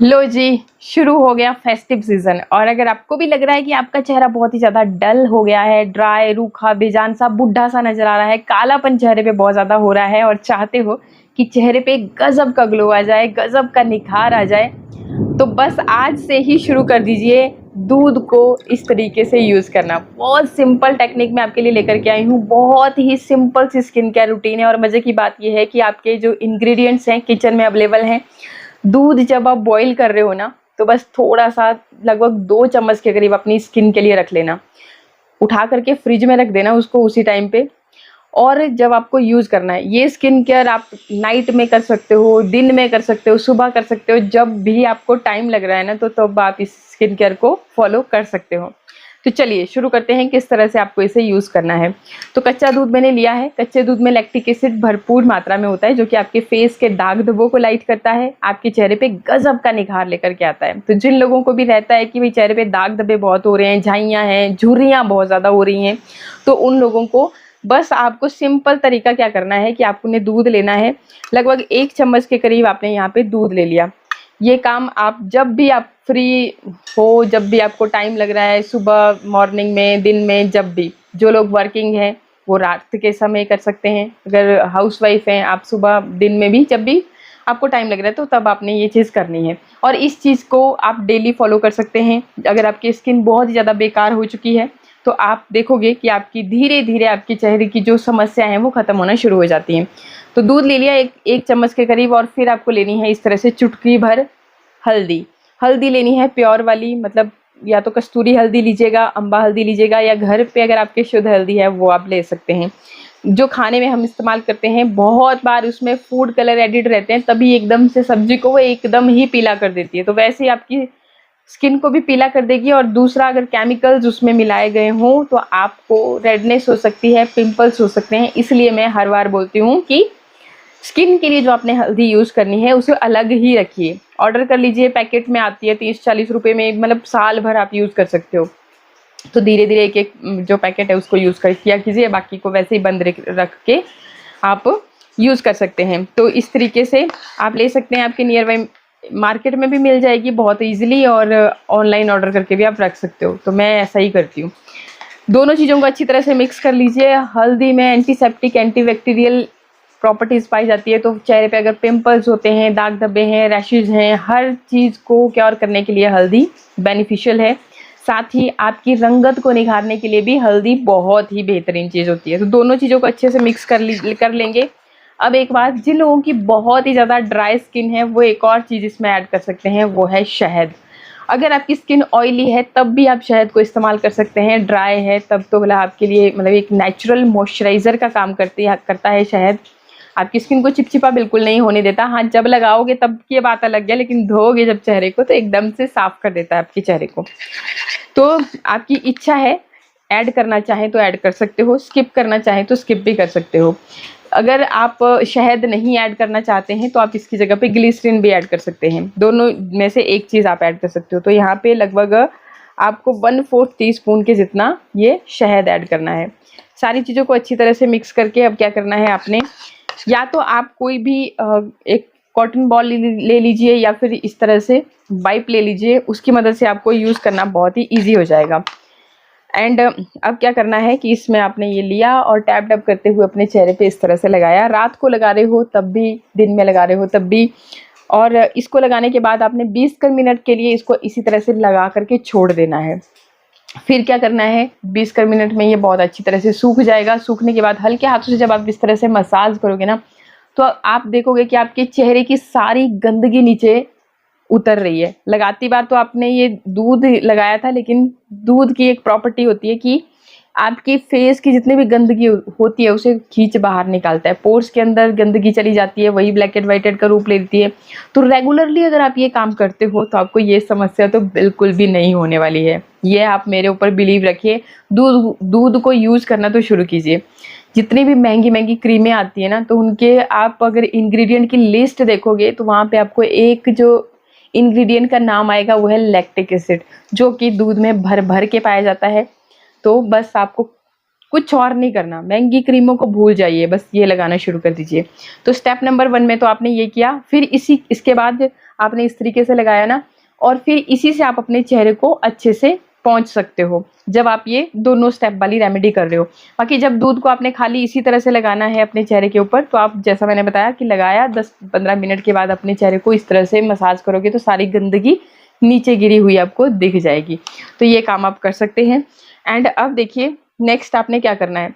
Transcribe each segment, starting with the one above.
लो जी, शुरू हो गया फेस्टिव सीजन। और अगर आपको भी लग रहा है कि आपका चेहरा बहुत ही ज़्यादा डल हो गया है, ड्राई, रूखा, बेजान सा, बुढ़ा सा नज़र आ रहा है, कालापन चेहरे पे बहुत ज़्यादा हो रहा है और चाहते हो कि चेहरे पे गज़ब का ग्लो आ जाए, गज़ब का निखार आ जाए, तो बस आज से ही शुरू कर दीजिए दूध को इस तरीके से यूज़ करना। बहुत सिंपल टेक्निक मैं आपके लिए लेकर के आई हूँ। बहुत ही सिंपल सी स्किन केयर रूटीन है और मज़े की बात ये है कि आपके जो इंग्रेडिएंट्स हैं किचन में अवेलेबल हैं। दूध जब आप बॉईल कर रहे हो ना, तो बस थोड़ा-सा लगभग 2 चम्मच के करीब अपनी स्किन के लिए रख लेना। उठा करके फ्रिज में रख देना उसको उसी टाइम पे। और जब आपको यूज़ करना है, ये स्किन केयर आप नाइट में कर सकते हो, दिन में कर सकते हो, सुबह कर सकते हो, जब भी आपको टाइम लग रहा है ना, तो तब आप इस स्किन केयर को फॉलो कर सकते हो। तो चलिए शुरू करते हैं किस तरह से आपको इसे यूज़ करना है। तो कच्चा दूध मैंने लिया है। कच्चे दूध में लैक्टिक एसिड भरपूर मात्रा में होता है, जो कि आपके फेस के दाग धब्बों को लाइट करता है, आपके चेहरे पे गजब का निखार लेकर के आता है। तो जिन लोगों को भी रहता है कि भाई चेहरे पे दाग धब्बे बहुत हो रहे हैं, झाइयाँ हैं, झुर्रियाँ बहुत ज़्यादा हो रही हैं, तो उन लोगों को बस आपको सिंपल तरीका क्या करना है कि आपने दूध लेना है। लगभग 1 चम्मच के करीब आपने यहाँ पे दूध ले लिया। ये काम आप जब भी आप फ्री हो, जब भी आपको टाइम लग रहा है, सुबह, मॉर्निंग में, दिन में, जब भी। जो लोग वर्किंग हैं वो रात के समय कर सकते हैं। अगर हाउसवाइफ हैं आप सुबह, दिन में भी, जब भी आपको टाइम लग रहा है तो तब आपने ये चीज़ करनी है। और इस चीज़ को आप डेली फॉलो कर सकते हैं। अगर आपकी स्किन बहुत ही ज़्यादा बेकार हो चुकी है तो आप देखोगे कि आपकी धीरे धीरे आपके चेहरे की जो समस्या हैं वो ख़त्म होना शुरू हो जाती हैं। तो दूध ले लिया एक चम्मच के करीब, और फिर आपको लेनी है इस तरह से चुटकी भर हल्दी। हल्दी लेनी है प्योर वाली, मतलब या तो कस्तूरी हल्दी लीजिएगा, अम्बा हल्दी लीजिएगा, या घर पे अगर आपके शुद्ध हल्दी है वो आप ले सकते हैं। जो खाने में हम इस्तेमाल करते हैं, बहुत बार उसमें फूड कलर एडिड रहते हैं, तभी एकदम से सब्जी को वो एकदम ही पीला कर देती है। तो वैसे ही आपकी स्किन को भी पीला कर देगी। और दूसरा, अगर केमिकल्स उसमें मिलाए गए हों तो आपको रेडनेस हो सकती है, पिंपल्स हो सकते हैं। इसलिए मैं हर बार बोलती हूँ कि स्किन के लिए जो आपने हल्दी यूज़ करनी है उसे अलग ही रखिए। ऑर्डर कर लीजिए, पैकेट में आती है 30-40 रुपए में, मतलब साल भर आप यूज़ कर सकते हो। तो धीरे धीरे एक एक जो पैकेट है उसको यूज़ कर किया कीजिए, बाकी को वैसे ही बंद रख के आप यूज़ कर सकते हैं। तो इस तरीके से आप ले सकते हैं। आपके नियर बाई मार्केट में भी मिल जाएगी बहुत ईजिली, और ऑनलाइन ऑर्डर करके भी आप रख सकते हो। तो मैं ऐसा ही करती हूँ। दोनों चीज़ों को अच्छी तरह से मिक्स कर लीजिए। हल्दी में एंटीसेप्टिक, एंटीबैक्टीरियल प्रॉपर्टीज़ पाई जाती है। तो चेहरे पे अगर पिंपल्स होते हैं, दाग धब्बे हैं, रैशेज़ हैं, हर चीज़ को क्योर करने के लिए हल्दी बेनिफिशियल है। साथ ही आपकी रंगत को निखारने के लिए भी हल्दी बहुत ही बेहतरीन चीज़ होती है। तो दोनों चीज़ों को अच्छे से मिक्स कर लेंगे। अब एक बात, जिन लोगों की बहुत ही ज़्यादा ड्राई स्किन है वो एक और चीज़ इसमें ऐड कर सकते हैं, वो है शहद। अगर आपकी स्किन ऑयली है तब भी आप शहद को इस्तेमाल कर सकते हैं। ड्राई है तब तो भला आपके लिए, मतलब एक नेचुरल मॉइस्चराइज़र का काम करता है शहद। आपकी स्किन को चिपचिपा बिल्कुल नहीं होने देता। हाँ, जब लगाओगे तब की बात अलग है, लेकिन धोओगे जब चेहरे को तो एकदम से साफ कर देता है आपके चेहरे को। तो आपकी इच्छा है, ऐड करना चाहें तो ऐड कर सकते हो, स्किप करना चाहें तो स्किप भी कर सकते हो। अगर आप शहद नहीं ऐड करना चाहते हैं तो आप इसकी जगह पे ग्लिसरीन भी ऐड कर सकते हैं। दोनों में से एक चीज़ आप ऐड कर सकते हो। तो यहाँ पे लगभग आपको 1/4 टीस्पून के जितना ये शहद ऐड करना है। सारी चीज़ों को अच्छी तरह से मिक्स करके अब क्या करना है आपने, या तो आप कोई भी एक कॉटन बॉल ले लीजिए, या फिर इस तरह से वाइप ले लीजिए। उसकी मदद से आपको यूज़ करना बहुत ही ईजी हो जाएगा। एंड अब क्या करना है कि इसमें आपने ये लिया और टैप टैप करते हुए अपने चेहरे पे इस तरह से लगाया। रात को लगा रहे हो तब भी, दिन में लगा रहे हो तब भी। और इसको लगाने के बाद आपने 20 मिनट के लिए इसको इसी तरह से लगा करके छोड़ देना है। फिर क्या करना है, 20 मिनट में ये बहुत अच्छी तरह से सूख जाएगा। सूखने के बाद हल्के हाथों से जब आप इस तरह से मसाज करोगे ना, तो आप देखोगे कि आपके चेहरे की सारी गंदगी नीचे उतर रही है। लगाती बार तो आपने ये दूध लगाया था, लेकिन दूध की एक प्रॉपर्टी होती है कि आपकी फेस की जितनी भी गंदगी होती है उसे खींच बाहर निकालता है। पोर्स के अंदर गंदगी चली जाती है, वही ब्लैक एंड वाइट का रूप ले लेती है। तो रेगुलरली अगर आप ये काम करते हो तो आपको ये समस्या तो बिल्कुल भी नहीं होने वाली है। ये आप मेरे ऊपर बिलीव रखिए। दूध को यूज़ करना तो शुरू कीजिए। जितनी भी महंगी महंगी क्रीमें आती है ना, तो उनके आप अगर इंग्रेडिएंट की लिस्ट देखोगे तो वहाँ पे आपको एक जो इंग्रेडिएंट का नाम आएगा वो है लैक्टिक एसिड, जो कि दूध में भर भर के पाया जाता है। तो बस आपको कुछ और नहीं करना, महंगी क्रीमों को भूल जाइए, बस ये लगाना शुरू कर दीजिए। तो स्टेप नंबर 1 में तो आपने ये किया। फिर इसके बाद आपने इस तरीके से लगाया ना, और फिर इसी से आप अपने चेहरे को अच्छे से पहुँच सकते हो, जब आप ये दोनों स्टेप वाली रेमेडी कर रहे हो। बाकी जब दूध को आपने खाली इसी तरह से लगाना है अपने चेहरे के ऊपर, तो आप जैसा मैंने बताया कि लगाया 10-15 मिनट के बाद अपने चेहरे को इस तरह से मसाज करोगे तो सारी गंदगी नीचे गिरी हुई आपको दिख जाएगी। तो ये काम आप कर सकते हैं। एंड अब देखिए नेक्स्ट आपने क्या करना है।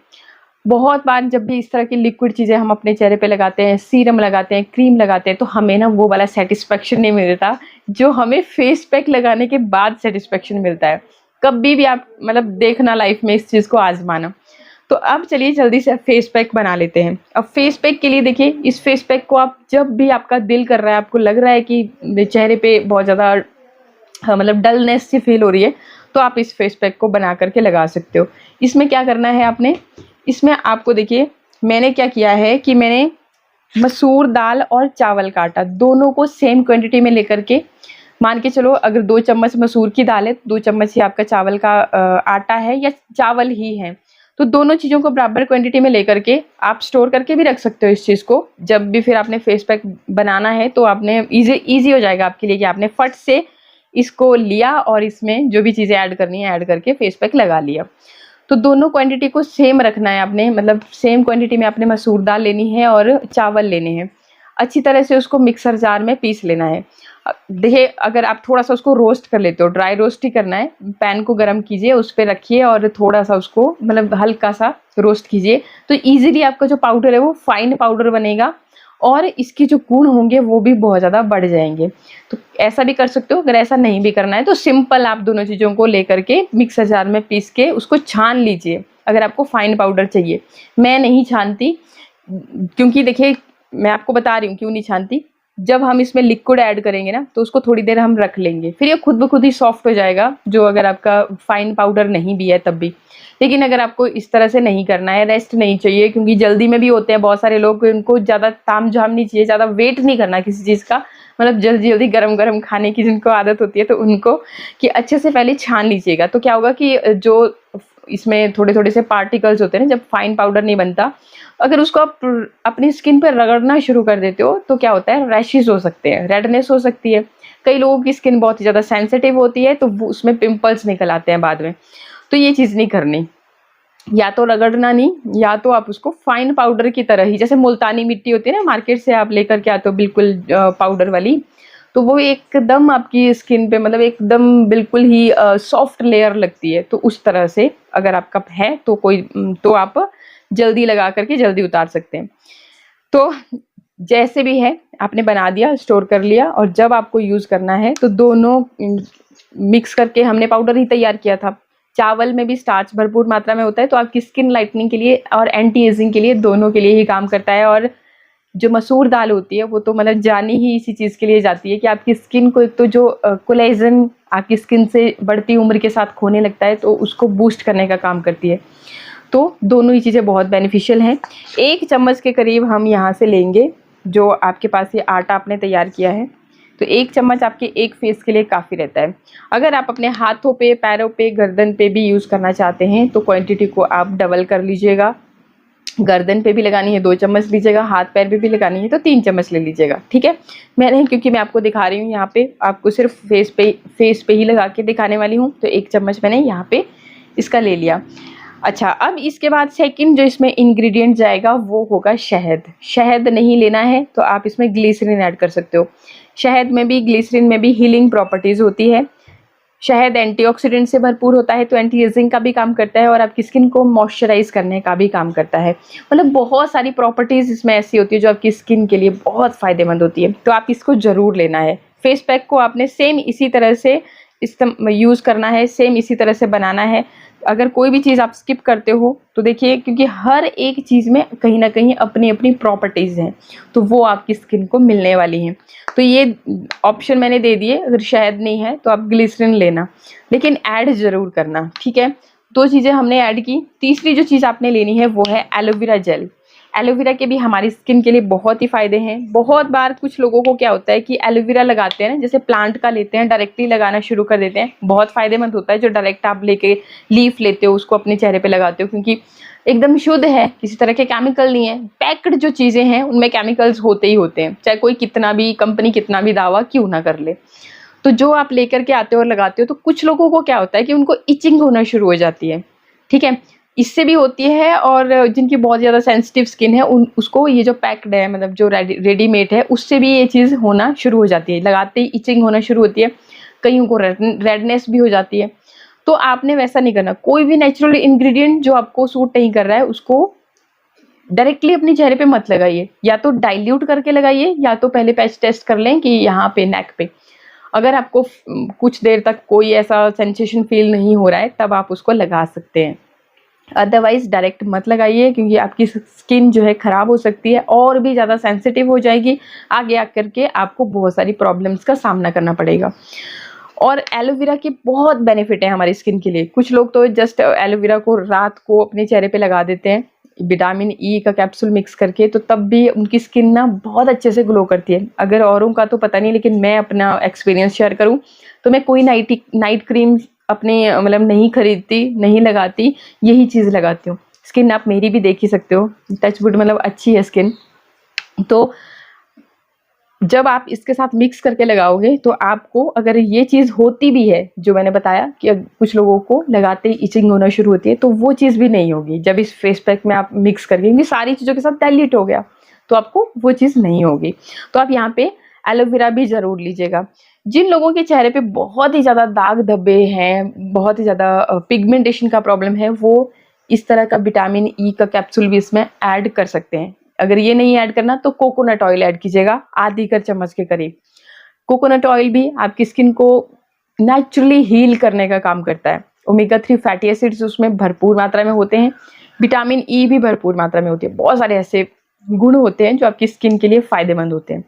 बहुत बार जब भी इस तरह की लिक्विड चीज़ें हम अपने चेहरे पे लगाते हैं, सीरम लगाते हैं, क्रीम लगाते हैं, तो हमें ना वो वाला सेटिस्फेक्शन नहीं मिलता जो हमें फेस पैक लगाने के बाद सेटिस्फेक्शन मिलता है। कभी भी आप मतलब देखना लाइफ में इस चीज़ को आजमाना। तो अब चलिए जल्दी से फेस पैक बना लेते हैं। अब फेस पैक के लिए देखिए, इस फेस पैक को आप जब भी आपका दिल कर रहा है, आपको लग रहा है कि चेहरे पे बहुत ज़्यादा मतलब डलनेस सी फील हो रही है, तो आप इस फेस पैक को बना करके लगा सकते हो। इसमें क्या करना है आपने, इसमें आपको देखिए मैंने क्या किया है कि मैंने मसूर दाल और चावल का आटा दोनों को सेम क्वांटिटी में लेकर के, मान के चलो अगर 2 चम्मच मसूर की दाल है, 2 चम्मच ही आपका चावल का आटा है या चावल ही है, तो दोनों चीज़ों को बराबर क्वांटिटी में लेकर के आप स्टोर करके भी रख सकते हो इस चीज़ को। जब भी फिर आपने फेस पैक बनाना है तो आपने ईजी हो जाएगा आपके लिए कि आपने फट से इसको लिया और इसमें जो भी चीज़ें ऐड करनी है ऐड करके फेस पैक लगा लिया। तो दोनों क्वांटिटी को सेम रखना है आपने, मतलब सेम क्वांटिटी में आपने मसूर दाल लेनी है और चावल लेने हैं। अच्छी तरह से उसको मिक्सर जार में पीस लेना है। देखिए अगर आप थोड़ा सा उसको रोस्ट कर लेते हो, ड्राई रोस्ट ही करना है, पैन को गर्म कीजिए, उस पर रखिए और थोड़ा सा उसको मतलब हल्का सा रोस्ट कीजिए, तो ईजिली आपका जो पाउडर है वो फाइन पाउडर बनेगा और इसके जो गुण होंगे वो भी बहुत ज़्यादा बढ़ जाएंगे। तो ऐसा भी कर सकते हो। अगर ऐसा नहीं भी करना है तो सिंपल आप दोनों चीज़ों को लेकर के मिक्सर जार में पीस के उसको छान लीजिए अगर आपको फाइन पाउडर चाहिए। मैं नहीं छानती, क्योंकि देखिए मैं आपको बता रही हूँ क्यों नहीं छानती। जब हम इसमें लिक्विड ऐड करेंगे ना तो उसको थोड़ी देर हम रख लेंगे, फिर ये खुद ब खुद ही सॉफ्ट हो जाएगा, जो अगर आपका फाइन पाउडर नहीं भी है तब भी। लेकिन अगर आपको इस तरह से नहीं करना है, रेस्ट नहीं चाहिए, क्योंकि जल्दी में भी होते हैं बहुत सारे लोग, उनको ज़्यादा तामझाम नहीं चाहिए, ज़्यादा वेट नहीं करना किसी चीज़ का, मतलब जल्दी जल्दी गरम गरम खाने की जिनको आदत होती है, तो उनको कि अच्छे से पहले छान लीजिएगा। तो क्या होगा कि जो इसमें थोड़े थोड़े से पार्टिकल्स होते हैं ना, जब फाइन पाउडर नहीं बनता, अगर उसको आप अपनी स्किन पर रगड़ना शुरू कर देते हो तो क्या होता है, रैशेस हो सकते हैं, रेडनेस हो सकती है। कई लोगों की स्किन बहुत ही ज़्यादा सेंसिटिव होती है तो उसमें पिंपल्स निकल आते हैं बाद में। तो ये चीज़ नहीं करनी, या तो रगड़ना नहीं, या तो आप उसको फाइन पाउडर की तरह ही, जैसे मुल्तानी मिट्टी होती है ना मार्केट से आप लेकर के आते हो बिल्कुल पाउडर वाली, तो वो एकदम आपकी स्किन पे मतलब एकदम बिल्कुल ही सॉफ्ट लेयर लगती है। तो उस तरह से अगर आपका है तो तो आप जल्दी लगा करके जल्दी उतार सकते हैं। तो जैसे भी है आपने बना दिया, स्टोर कर लिया, और जब आपको यूज़ करना है तो दोनों मिक्स करके, हमने पाउडर ही तैयार किया था। चावल में भी स्टार्च भरपूर मात्रा में होता है, तो आपकी स्किन लाइटनिंग के लिए और एंटी एजिंग के लिए, दोनों के लिए ही काम करता है। और जो मसूर दाल होती है वो तो मतलब जानी ही इसी चीज़ के लिए जाती है कि आपकी स्किन को एक तो जो कोलेजन आपकी स्किन से बढ़ती उम्र के साथ खोने लगता है, तो उसको बूस्ट करने का काम करती है। तो दोनों ही चीज़ें बहुत बेनिफिशियल हैं। 1 चम्मच के करीब हम यहाँ से लेंगे, जो आपके पास ये आटा आपने तैयार किया है, तो 1 चम्मच आपके एक फेस के लिए काफ़ी रहता है। अगर आप अपने हाथों पे, पैरों पे, गर्दन पे भी यूज़ करना चाहते हैं तो क्वांटिटी को आप डबल कर लीजिएगा। गर्दन पे भी लगानी है 2 चम्मच लीजिएगा, हाथ पैर पे भी लगानी है तो 3 चम्मच ले लीजिएगा, ठीक है। मैंने, क्योंकि मैं आपको दिखा रही हूँ यहाँ पे, आपको सिर्फ फेस पे ही लगा के दिखाने वाली हूँ, तो 1 चम्मच मैंने यहाँ पे इसका ले लिया। अच्छा, अब इसके बाद सेकंड जो इसमें इंग्रेडिएंट जाएगा वो होगा शहद। शहद नहीं लेना है तो आप इसमें ग्लिसरीन ऐड कर सकते हो। शहद में भी, ग्लिसरीन में भी हीलिंग प्रॉपर्टीज़ होती है। शहद एंटीऑक्सीडेंट से भरपूर होता है, तो एंटी एजिंग का भी काम करता है और आपकी स्किन को मॉइस्चराइज करने का भी काम करता है। मतलब बहुत सारी प्रॉपर्टीज़ इसमें ऐसी होती है जो आपकी स्किन के लिए बहुत फ़ायदेमंद होती है, तो आप इसको ज़रूर लेना है। फेस पैक को आपने सेम इसी तरह से यूज़ करना है, सेम इसी तरह से बनाना है। अगर कोई भी चीज़ आप स्किप करते हो तो देखिए, क्योंकि हर एक चीज़ में कहीं ना कहीं अपनी अपनी प्रॉपर्टीज़ हैं, तो वो आपकी स्किन को मिलने वाली हैं। तो ये ऑप्शन मैंने दे दिए, अगर शहद नहीं है तो आप ग्लिसरीन लेना, लेकिन ऐड ज़रूर करना, ठीक है। 2 चीज़ें हमने ऐड की। तीसरी जो चीज़ आपने लेनी है वो है एलोवेरा जेल। एलोवेरा के भी हमारी स्किन के लिए बहुत ही फ़ायदे हैं। बहुत बार कुछ लोगों को क्या होता है कि एलोवेरा लगाते हैं ना, जैसे प्लांट का लेते हैं, डायरेक्टली लगाना शुरू कर देते हैं। बहुत फ़ायदेमंद होता है जो डायरेक्ट आप लेके लीफ लेते हो, उसको अपने चेहरे पे लगाते हो, क्योंकि एकदम शुद्ध है, किसी तरह के केमिकल नहीं है। पैक्ड जो चीज़ें हैं उनमें केमिकल्स होते ही होते हैं, चाहे कोई कितना भी कंपनी कितना भी दावा क्यों ना कर ले। तो जो आप लेकर के आते हो और लगाते हो, तो कुछ लोगों को क्या होता है कि उनको इचिंग होना शुरू हो जाती है, ठीक है? इससे भी होती है, और जिनकी बहुत ज़्यादा सेंसिटिव स्किन है उसको ये जो पैक्ड है, मतलब जो रेडीमेड है, उससे भी ये चीज़ होना शुरू हो जाती है। लगाते ही इचिंग होना शुरू होती है, कईयों को रेडनेस भी हो जाती है। तो आपने वैसा नहीं करना। कोई भी नेचुरल इंग्रेडिएंट जो आपको सूट नहीं कर रहा है उसको डायरेक्टली अपने चेहरे पे मत लगाइए, या तो डाइल्यूट करके लगाइए, या तो पहले पैच टेस्ट कर लें कि यहाँ पे नेक पे अगर आपको कुछ देर तक कोई ऐसा सेंसेशन फील नहीं हो रहा है, तब आप उसको लगा सकते हैं। अदरवाइज डायरेक्ट मत लगाइए, क्योंकि आपकी स्किन जो है ख़राब हो सकती है और भी ज़्यादा सेंसिटिव हो जाएगी। आगे आकर के आपको बहुत सारी प्रॉब्लम्स का सामना करना पड़ेगा। और एलोवेरा के बहुत बेनिफिट है हमारी स्किन के लिए। कुछ लोग तो जस्ट एलोवेरा को रात को अपने चेहरे पे लगा देते हैं विटामिन ई का कैप्सूल मिक्स करके, तो तब भी उनकी स्किन ना बहुत अच्छे से ग्लो करती है। अगर औरों का तो पता नहीं, लेकिन मैं अपना एक्सपीरियंस शेयर करूं तो मैं कोई नाइट क्रीम अपने मतलब नहीं खरीदती, नहीं लगाती, यही चीज़ लगाती हूँ। स्किन आप मेरी भी देख ही सकते हो, टचवुड मतलब अच्छी है स्किन। तो जब आप इसके साथ मिक्स करके लगाओगे तो आपको, अगर ये चीज़ होती भी है जो मैंने बताया कि कुछ लोगों को लगाते ही इचिंग होना शुरू होती है, तो वो चीज़ भी नहीं होगी जब इस फेस पैक में आप मिक्स करके, क्योंकि सारी चीज़ों के साथ डाइल्यूट हो गया, तो आपको वो चीज़ नहीं होगी। तो आप यहाँ पे एलोवेरा भी ज़रूर लीजिएगा। जिन लोगों के चेहरे पे बहुत ही ज़्यादा दाग धब्बे हैं, बहुत ही ज़्यादा पिगमेंटेशन का प्रॉब्लम है, वो इस तरह का विटामिन ई का कैप्सूल भी इसमें ऐड कर सकते हैं। अगर ये नहीं ऐड करना तो कोकोनट ऑयल ऐड कीजिएगा, आधी कर चम्मच के करीब। कोकोनट ऑयल भी आपकी स्किन को नेचुरली हील करने का काम करता है। ओमेगा 3 फैटी एसिड्स उसमें भरपूर मात्रा में होते हैं, विटामिन ई भी भरपूर मात्रा में होती है। बहुत सारे ऐसे गुण होते हैं जो आपकी स्किन के लिए फ़ायदेमंद होते हैं।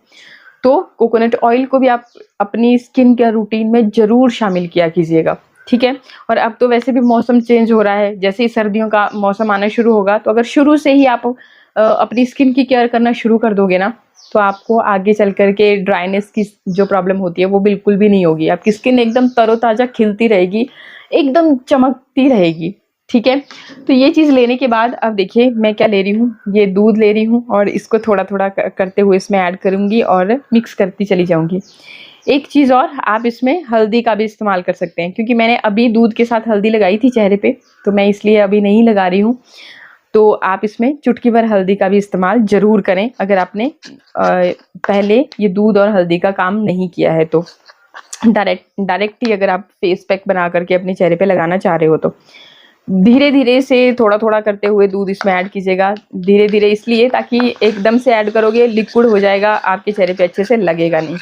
तो कोकोनट ऑयल को भी आप अपनी स्किन केयर रूटीन में ज़रूर शामिल किया कीजिएगा, ठीक है? और अब तो वैसे भी मौसम चेंज हो रहा है, जैसे ही सर्दियों का मौसम आना शुरू होगा, तो अगर शुरू से ही आप अपनी स्किन की केयर करना शुरू कर दोगे ना, तो आपको आगे चल कर के ड्राइनेस की जो प्रॉब्लम होती है वो बिल्कुल भी नहीं होगी। आपकी स्किन एकदम तरोताज़ा खिलती रहेगी, एकदम चमकती रहेगी, ठीक है? तो ये चीज़ लेने के बाद अब देखिए मैं क्या ले रही हूँ, ये दूध ले रही हूँ और इसको थोड़ा-थोड़ा करते हुए इसमें ऐड करूँगी और मिक्स करती चली जाऊँगी। एक चीज़ और, आप इसमें हल्दी का भी इस्तेमाल कर सकते हैं, क्योंकि मैंने अभी दूध के साथ हल्दी लगाई थी चेहरे पे, तो मैं इसलिए अभी नहीं लगा रही हूँ। तो आप इसमें चुटकी भर हल्दी का भी इस्तेमाल ज़रूर करें, अगर आपने पहले ये दूध और हल्दी का काम नहीं किया है तो। डायरेक्ट ही अगर आप फेस पैक बना करके अपने चेहरे पे लगाना चाह रहे हो तो धीरे-धीरे से थोड़ा-थोड़ा करते हुए दूध इसमें ऐड कीजिएगा। धीरे-धीरे इसलिए ताकि एकदम से ऐड करोगे लिक्विड हो जाएगा, आपके चेहरे पे अच्छे से लगेगा नहीं।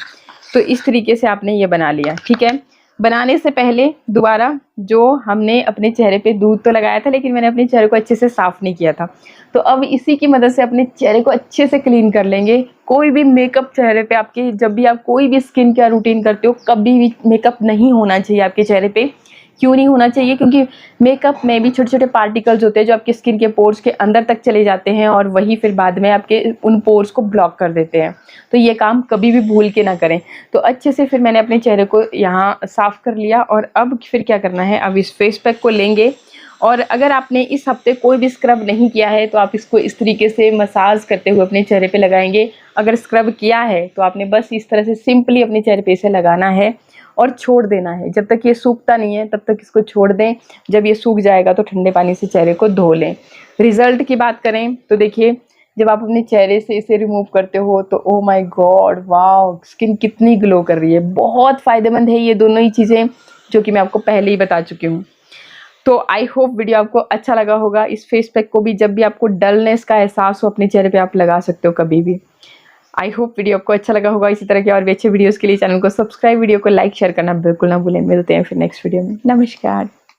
तो इस तरीके से आपने ये बना लिया, ठीक है? बनाने से पहले दोबारा जो हमने अपने चेहरे पे दूध तो लगाया था, लेकिन मैंने अपने चेहरे को अच्छे से साफ़ नहीं किया था। तो अब इसी की मदद से अपने चेहरे को अच्छे से क्लीन कर लेंगे। कोई भी मेकअप चेहरे पे आपके, जब भी आप कोई भी स्किन केयर रूटीन करते हो, कभी भी मेकअप नहीं होना चाहिए आपके चेहरे पे। क्यों नहीं होना चाहिए? क्योंकि मेकअप में भी छोटे-छोटे पार्टिकल्स होते हैं जो आपकी स्किन के पोर्स के अंदर तक चले जाते हैं और वही फिर बाद में आपके उन पोर्स को ब्लॉक कर देते हैं। तो ये काम कभी भी भूल के ना करें। तो अच्छे से फिर मैंने अपने चेहरे को यहाँ साफ़ कर लिया और अब फिर क्या करना है, अब इस फेस पैक को लेंगे और अगर आपने इस हफ्ते कोई भी स्क्रब नहीं किया है तो आप इसको इस तरीके से मसाज करते हुए अपने चेहरे पे लगाएंगे। अगर स्क्रब किया है तो आपने बस इस तरह से सिंपली अपने चेहरे पे इसे लगाना है और छोड़ देना है। जब तक ये सूखता नहीं है तब तक इसको छोड़ दें। जब ये सूख जाएगा तो ठंडे पानी से चेहरे को धो लें। रिज़ल्ट की बात करें तो देखिए, जब आप अपने चेहरे से इसे रिमूव करते हो तो oh my God, wow, skin कितनी ग्लो कर रही है। बहुत फ़ायदेमंद है ये दोनों ही चीज़ें, जो कि मैं आपको पहले ही बता चुकी हूँ। तो आई होप वीडियो आपको अच्छा लगा होगा। इस फेस पैक को भी जब भी आपको डलनेस का एहसास हो अपने चेहरे पे आप लगा सकते हो कभी भी। आई होप वीडियो आपको अच्छा लगा होगा। इसी तरह के और भी अच्छे वीडियोस के लिए चैनल को सब्सक्राइब, वीडियो को लाइक शेयर करना बिल्कुल ना भूलें। मिलते हैं फिर नेक्स्ट वीडियो में। नमस्कार।